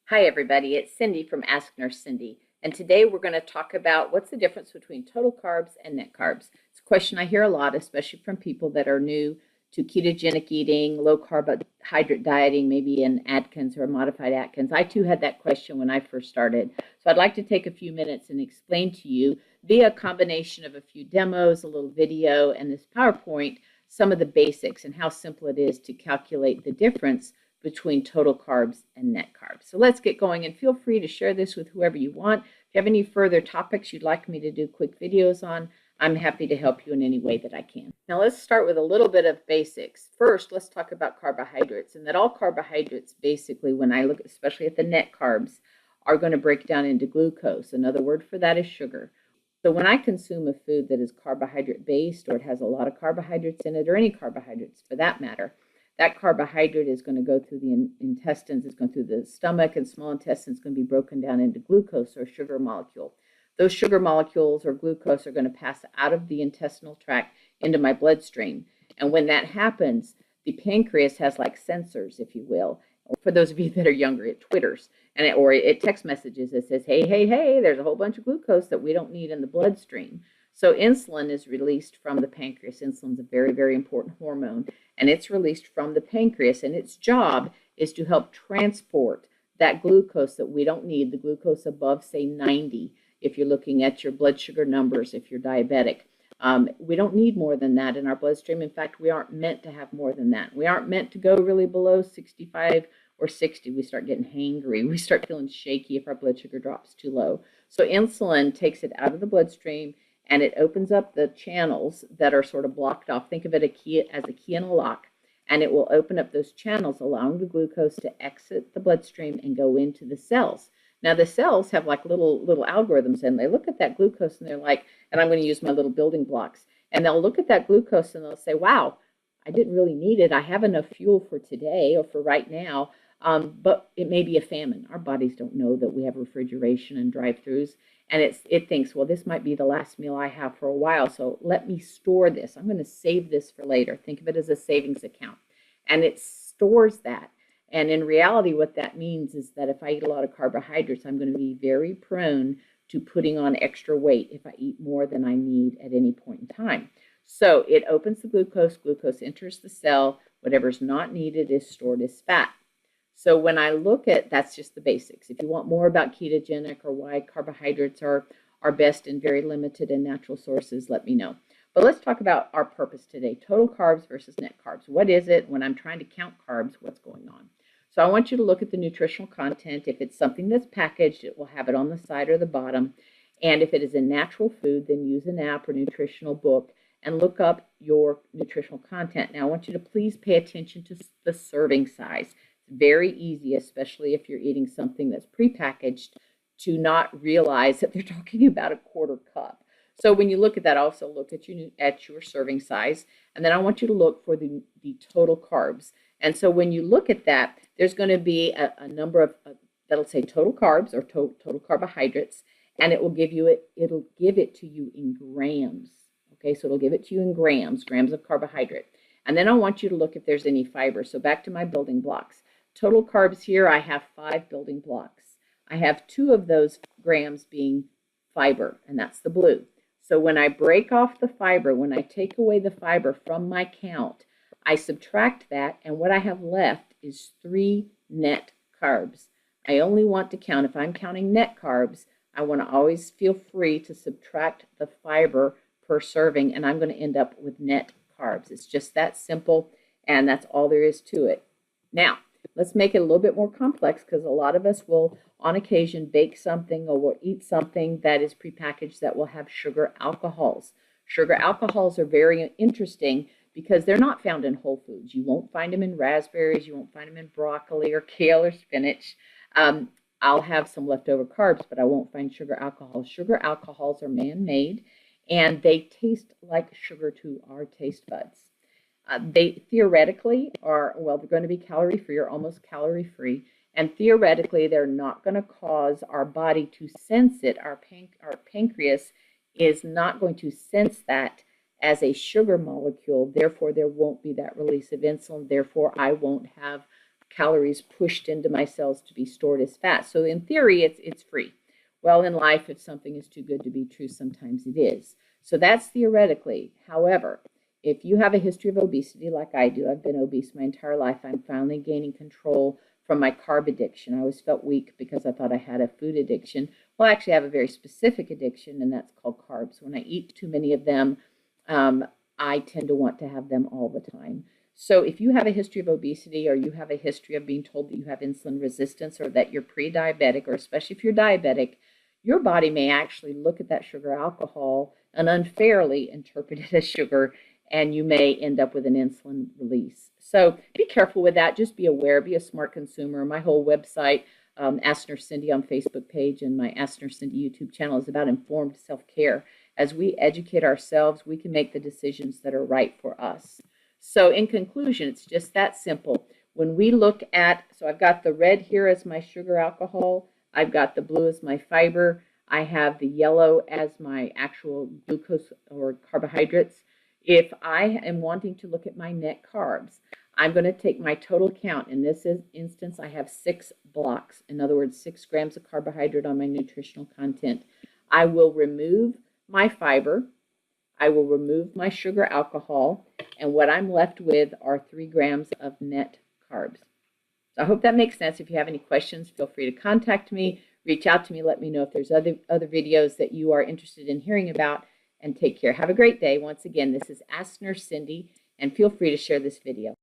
Hi, everybody. It's Cindy from Ask Nurse Cindy. And today we're going to talk about what's the difference between total carbs and net carbs. It's a question I hear a lot, especially from people that are new to ketogenic eating, low carbohydrate dieting, maybe in Atkins or modified Atkins. I too had that question when I first started. So I'd like to take a few minutes and explain to you via a combination of a few demos, a little video, and this PowerPoint, some of the basics and how simple it is to calculate the difference between total carbs and net carbs. So let's get going, and feel free to share this with whoever you want. If you have any further topics you'd like me to do quick videos on, I'm happy to help you in any way that I can. Now let's start with a little bit of basics. First, let's talk about carbohydrates, and that all carbohydrates basically, when I look especially at the net carbs, are going to break down into glucose. Another word for that is sugar. So when I consume a food that is carbohydrate based, or it has a lot of carbohydrates in it, or any carbohydrates for that matter, that carbohydrate is going to go through the intestines, it's going through the stomach and small intestine, it's going to be broken down into glucose or sugar molecule. Those sugar molecules or glucose are going to pass out of the intestinal tract into my bloodstream. And when that happens, the pancreas has like sensors, if you will. For those of you that are younger, it twitters or it text messages that says, hey, hey, hey, there's a whole bunch of glucose that we don't need in the bloodstream. So insulin is released from the pancreas. Insulin is a very, very important hormone, and it's released from the pancreas, and its job is to help transport that glucose that we don't need, the glucose above, say, 90, if you're looking at your blood sugar numbers, if you're diabetic. We don't need more than that in our bloodstream. In fact, we aren't meant to have more than that. We aren't meant to go really below 65 or 60. We start getting hangry. We start feeling shaky if our blood sugar drops too low. So insulin takes it out of the bloodstream, and it opens up the channels that are sort of blocked off. Think of it as a key in a lock, and it will open up those channels, allowing the glucose to exit the bloodstream and go into the cells. Now, the cells have like little algorithms, and they look at that glucose, and they're like, and I'm going to use my little building blocks, and they'll look at that glucose, and they'll say, wow, I didn't really need it. I have enough fuel for today or for right now, but it may be a famine. Our bodies don't know that we have refrigeration and drive-thrus. And it thinks, well, this might be the last meal I have for a while, so let me store this. I'm going to save this for later. Think of it as a savings account. And it stores that. And in reality, what that means is that if I eat a lot of carbohydrates, I'm going to be very prone to putting on extra weight if I eat more than I need at any point in time. So it opens the glucose. Glucose enters the cell. Whatever's not needed is stored as fat. So when I look at, that's just the basics. If you want more about ketogenic or why carbohydrates are best in very limited and natural sources, let me know. But let's talk about our purpose today, total carbs versus net carbs. What is it? When I'm trying to count carbs, what's going on? So I want you to look at the nutritional content. If it's something that's packaged, it will have it on the side or the bottom. And if it is a natural food, then use an app or nutritional book and look up your nutritional content. Now, I want you to please pay attention to the serving size. Very easy, especially if you're eating something that's prepackaged, to not realize that they're talking about a quarter cup. So when you look at that, also look at your serving size, and then I want you to look for the total carbs. And so when you look at that, there's going to be a number of that'll say total carbs or total carbohydrates, and it'll give it to you in grams. Okay, so it'll give it to you in grams of carbohydrate. And then I want you to look if there's any fiber. So back to my building blocks. Total carbs here, I have 5 building blocks. I have 2 of those grams being fiber, and that's the blue. So when I break off the fiber, when I take away the fiber from my count, I subtract that, and what I have left is 3 net carbs. I only want to count, if I'm counting net carbs, I want to always feel free to subtract the fiber per serving, and I'm going to end up with net carbs. It's just that simple, and that's all there is to it. Now, let's make it a little bit more complex, because a lot of us will, on occasion, bake something or will eat something that is prepackaged that will have sugar alcohols. Sugar alcohols are very interesting because they're not found in whole foods. You won't find them in raspberries. You won't find them in broccoli or kale or spinach. I'll have some leftover carbs, but I won't find sugar alcohols. Sugar alcohols are man-made, and they taste like sugar to our taste buds. They theoretically are, well, they're going to be calorie-free or almost calorie-free, and theoretically they're not going to cause our body to sense it. Our pancreas is not going to sense that as a sugar molecule. Therefore, there won't be that release of insulin. Therefore, I won't have calories pushed into my cells to be stored as fat. So in theory, it's free. Well, in life, if something is too good to be true, sometimes it is. So that's theoretically. However, if you have a history of obesity like I do, I've been obese my entire life, I'm finally gaining control from my carb addiction. I always felt weak because I thought I had a food addiction. Well, I actually have a very specific addiction, and that's called carbs. When I eat too many of them, I tend to want to have them all the time. So if you have a history of obesity, or you have a history of being told that you have insulin resistance, or that you're pre-diabetic, or especially if you're diabetic, your body may actually look at that sugar alcohol and unfairly interpret it as sugar, and you may end up with an insulin release. So be careful with that. Just be aware. Be a smart consumer. My whole website, Ask Nurse Cindy on Facebook page, and my Ask Nurse Cindy YouTube channel is about informed self-care. As we educate ourselves, we can make the decisions that are right for us. So in conclusion, it's just that simple. When we look at, so I've got the red here as my sugar alcohol. I've got the blue as my fiber. I have the yellow as my actual glucose or carbohydrates. If I am wanting to look at my net carbs, I'm going to take my total count. In this instance, I have 6 blocks. In other words, 6 grams of carbohydrate on my nutritional content. I will remove my fiber. I will remove my sugar alcohol, and what I'm left with are 3 grams of net carbs. So I hope that makes sense. If you have any questions, feel free to contact me, reach out to me, let me know if there's other videos that you are interested in hearing about, and take care. Have a great day. Once again, this is Ask Nurse Cindy, and feel free to share this video.